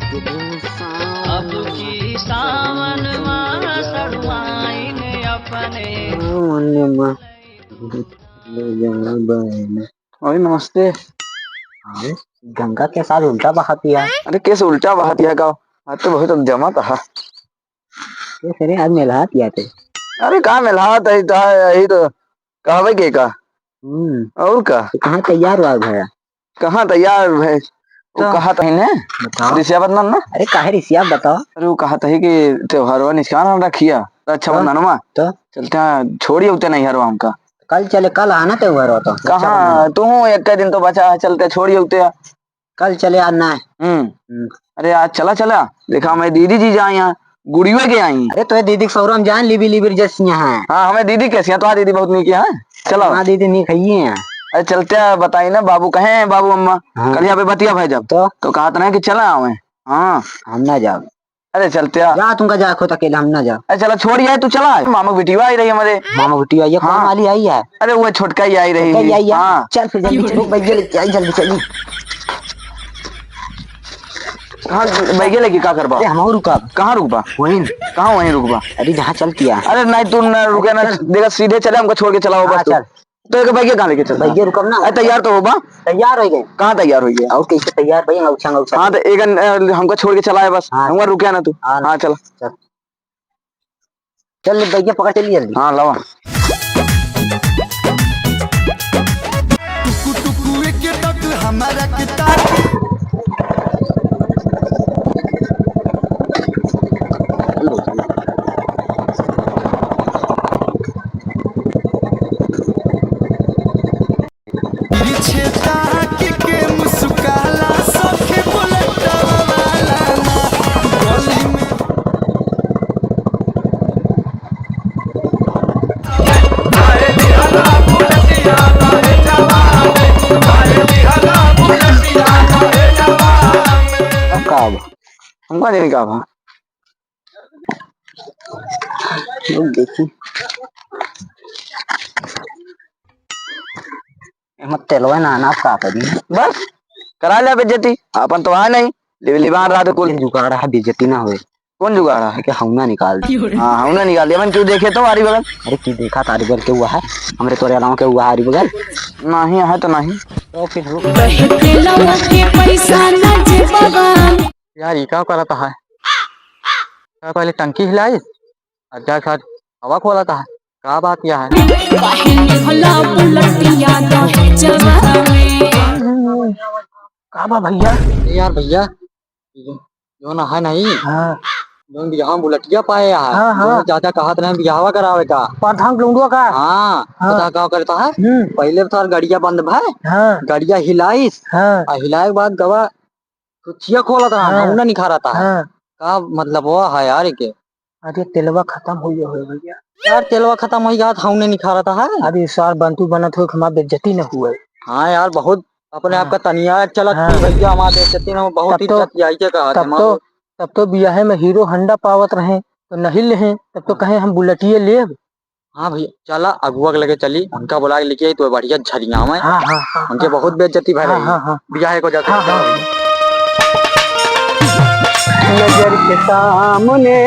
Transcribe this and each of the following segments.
अब की सावन माह सड़ुआइन अपने। अरे नमस्ते। अरे गंगा के साथ उल्टा बहाती है। अरे कैसे उल्टा बहातिया का आज तो बहुत जमा था। कैसे रे आज मेला किया थे। अरे कहाँ मिला था यही तो कहवे के का और का तो कहाँ तैयार हुआ भैया। कहाँ तैयार है वो तो कहा था ने बताओ। ऋषिया बंधन ना। अरे काहे ऋषिया बताओ। अरे वो कहा था कि त्योहार निशान रखिया तो अच्छा तो बंधन में तो चलते हैं छोड़िए उतने नहीं हरवा हमका। कल चले कल आना त्योहार हो तो कहाँ तू एक दिन तो बचा है चलते छोड़िए उतने कल चले आना है। अरे आज चला चला देखा मैं दीदी जी जाए यहाँ गुड़िया के आई। अरे तो दीदी शोरूम जान लिबी लिबी जैसी है। हाँ हमें दीदी कैसी है तो दीदी बहुत नीक है। चलो हाँ दीदी नहीं खाइए हैं। अरे चलते हैं बताई ना बाबू कहे हैं बाबू अम्मा कल यहाँ पे बतिया भाई जब तो कहा था ना कि चला आवे। हाँ हम ना जाओ। अरे चलते हैं जा तुमका जा खुद अकेला हम ना जाओ। अरे चलो छोड़िए तू चला मामा बेटिया आई रही है हमारे। मामा बेटी आई है कौन वाली आई है। अरे वो छोटका ही आई रही कहीं है। आई है। हाँ चल फिर जल्दी चलो भैया लेके आई जल्दी चली। हाँ बैगे लेके क्या करबा। अरे हम रुका कहाँ रुकबा वहीं कहाँ वहीं रुकबा। अरे जहाँ चलती है। अरे नहीं तू न रुके ना देखा सीधे चले हमको छोड़ के चलाओ बस तू। चल तो एक बैगे कहाँ लेके चल भैया रुकम ना। अरे तैयार तो होगा तैयार हो गए। कहाँ तैयार हो गया और कैसे तैयार भाई अंगूठा अंगूठा। हाँ तो एक हमको छोड़ के चला है बस हाँ, हम रुके ना तू। हाँ, हाँ चल चल भैया पकड़ चलिए जल्दी। हाँ लावा हमारा किताब के मुस्काला सखे बुलेट वाला ना गली में। हमको नहीं कहा देखी मत तेलवा ना ना का करी। बस करा लिया बेइज्जती अपन तो है नहीं लिबान रात को जुगाड़ है बेइज्जती ना हुए। कौन जुगाड़ा है कि हमना निकाल दी। हाँ हमने निकाल दिया मैंने क्यों देखे तो हमारी बगल। अरे की देखा तारी बगल के हुआ है हमरे तोरे अलावा के हुआ हरी बगल नहीं है तो नहीं तो फिर रुक। यार ये क्या करा था क्या पहले टंकी हिलाई अच्छा खा हवा खोला था क्या बात यह है। काबा भैया यार भैया जो ना है नहीं हाँ जो यहाँ बुलटिया पाए यार हाँ, हाँ। चाचा कहा था बिहावा करावे का प्रधान लुंडुआ का। हाँ पता क्या करता है पहले तो गाड़िया बंद भाई हाँ गाड़िया हिलाइस हाँ और हिलाए के बाद गवा तो चिया खोला था हमने नहीं खा रहा था हाँ। का मतलब वो है यार के। अरे तेलवा खत्म हो गया हो भैया। यार तेलवा खत्म हो गया हमने नहीं खा रहा था है। अरे सार बंतु बनत हो हमारा बेइज्जती न हुए। हाँ यार बहुत अपने हाँ। आप का तनिया चला भैया हमारे बेइज्जती में बहुत इज्जत आई के कहा तब तो बियाहे में हीरो हंडा पावत रहे तो नहीं ले तब तो कहे हम बुलेटिए ले। हाँ भैया चला अगुआ के लगे चली उनका बुला के लेके तो बढ़िया झरिया में हाँ हाँ उनके बहुत बेइज्जती भाई बियाहे को जाता नजर के सामने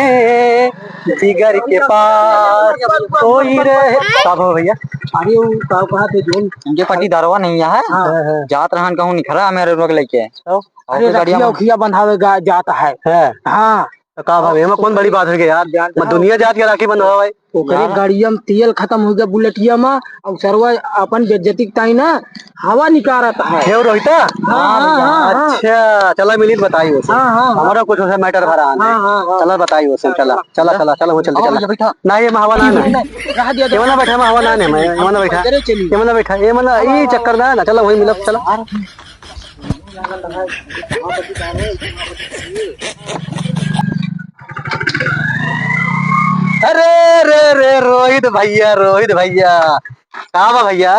जिगर के पास कोई रहे कब हो भैया। अरे वो कहा थे जो उनके पट्टी दरवा नहीं है जात रहन कहूँ निखरा मेरे रोग लेके अरे रखिया उखिया बंधावे जाता है। हाँ तो का भाई में कौन बड़ी बात है यार दुनिया जात के राखी बंधवा भाई ओकरे गाड़िया में तेल खत्म हो गया बुलेटिया में और सरवा अपन बेइज्जती ताई ना हवा निकालता है। हे रोहिता अच्छा चला मिली बताई उसे हमारा कुछ उसे मैटर भरा चला बताई उसे चला चला चला चला वो चलते चला बैठा ना ये हवा ना ये मना बैठा हवा ना मैं ये मना बैठा ये मना बैठा ये मना ये चक्कर ना ना चला वही मिला चला। अरे रे रे रोहित भैया कहाँ भैया।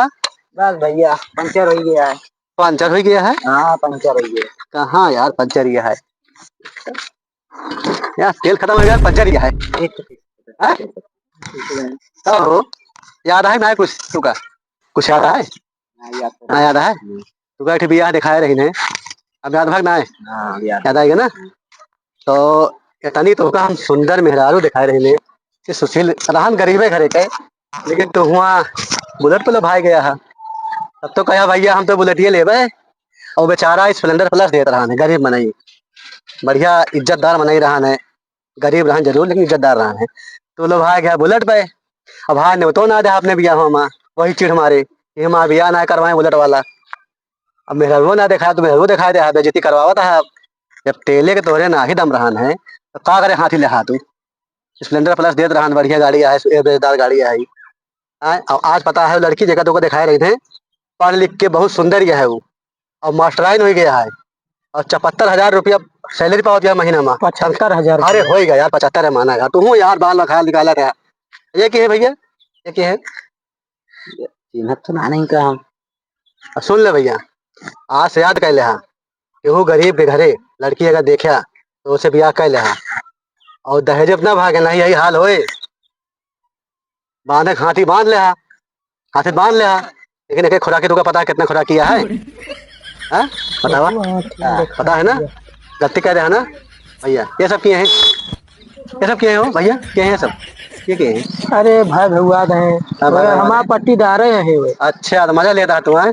बस भैया पंचर हो गया है। पंचर हो गया है। हाँ पंचर हो गया। कहाँ यार पंचर गया है यार तेल खत्म हो गया पंचर गया है। याद है ना कुछ तुका कुछ याद है ना याद है तुका बियाह दिखाए रही ने अब याद भाग ना है याद आएगा ना तो इतनी तो हम सुंदर मेहरारू दिखाई रहे ने कि सुशील रहन गरीबे घरे के, लेकिन तो हुआ बुलेट पे लो भाई गया है। तब तो कहा भैया हम तो बुलेट ये लेबे, और बेचारा स्प्लेंडर प्लस देता रहा है, गरीब मनाई बढ़िया इज्जतदार मनाई रहा है, गरीब रहा जरूर लेकिन इज्जतदार रहा है। तो लो भाई गया बुलेट पे। अब भाई ने तो ना दे आपने बिया हो माँ, वही चिढ़ मारे कि हम बिया ना करवाए बुलेट वाला। अब मेरा वो ना देखा तो मेरा वो दिखाई दे बेइज्जती करवावा था। जब तेले के तोहरे ना ही दम रहा है तो का करे हाथी ले हाथ स्प्लेंडर प्लस देत रहा बढ़िया गाड़ी है, बेजदार गाड़ी है। और आज पता है लड़की जगह तो दिखाई रही थे, पढ़ लिख के बहुत सुंदर यह है वो, और मास्टराइन हो गया है, और 74,000 रुपया सैलरी पाओ दिया महीना में। 75,000। अरे हो गया यार, 75 है माना यार, तुम यार बाल लखा निकाला था। ये क्या है भैया, ये क्या है? कीमत तो ना नहीं का हम। सुन ले भैया, आज से याद कर ले हाँ, केहू गरीब के घरे लड़की अगर देखा तो उसे ब्याह कर ले हाँ, और दहेज अपना भागे नहीं, यही हाल होए। बांधे हाथी बांध ले हाँ, हाथी बांध ले हाँ, लेकिन एक खुराकी तुमको पता है कितना खुराक किया है? हाँ? बतावा, पता है ना, गलती कर रहे हैं ना भैया। ये सब किए हैं, ये सब किए हैं हो भैया, किए हैं सब, ये किए हैं? अरे भाई भगवान है, हमारा पट्टीदार है वे। अच्छा तो मजा लेता है तुम्हें,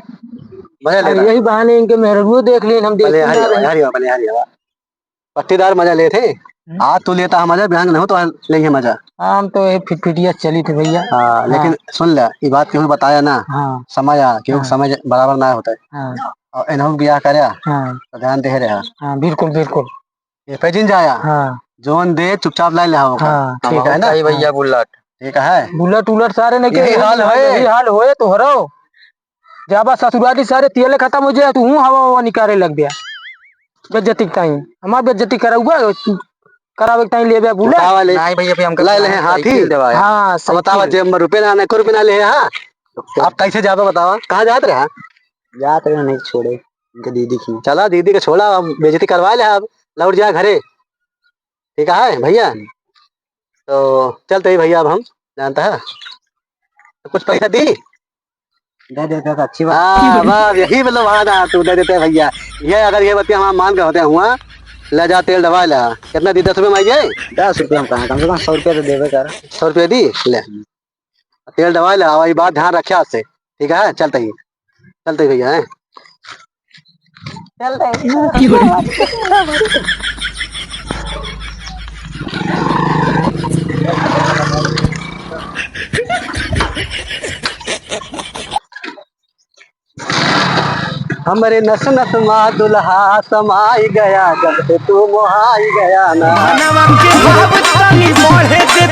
मजा लेता है। यही बहाने इनके मेहरबू देख लें हम, देख पट्टीदार मजा लेते। आज तू लेता है मजा, बहन नहीं हो तो लेंगे मजा। हम तो ये फिटफिटिया चली थी भैया। हाँ लेकिन सुन ले, ये बात क्यों बताया ना, हाँ समय आ क्यों समय बराबर ना होता है। हाँ और इन्हों ब्याह करे हाँ तो ध्यान दे रहा। हाँ बिल्कुल बिल्कुल। ये पे जिन जाया हाँ जोन दे चुपचाप लाई ले हाँ ठीक है ना भैया। बुलेट ठीक है, बुलेट उलट सारे नहीं यही हाल है। यही हाल होए तो हरो जाबा ससुराली सारे तेल खत्म हो जाए, तू हूँ हवा हवा निकाले लग गया। बेज्जती टाइम हमारा बेज्जती कराऊगा, करावे टाइम ले बे बुलेट नहीं भैया हम लाई ले हाथी। हाँ बतावा जेब में रुपए ना को रुपए ना ले। हाँ आप कैसे जाते बतावा, कहाँ जाते रहे? जाते नहीं छोड़े इनके दीदी की। चला दीदी के छोड़ा, बेइज्जती करवा ले, अब लौट जा घरे, ठीक है भैया। तो चलते ही भैया, अब हम जानता है तो कुछ पैसा दी दे देते तो अच्छी बात। हाँ बस यही मतलब वादा तू दे देते भैया। ये अगर ये बतिया हमारा मान के होते हुआ ले जा तेल दवा ला, कितना दी? 10 रुपये में आई जाए। 10 रुपये हम कहाँ, कम से कम 100 रुपये तो देवे कर। 100 रुपये दी ले, तेल दवा ला, और ये बात ध्यान रखे आज से, ठीक है? चलते ही भैया है। हमरे नस नस मा दुल्हा समाई गया, जब से तू मोहाई गया ना। मनवा के भाव तनी बढ़े दे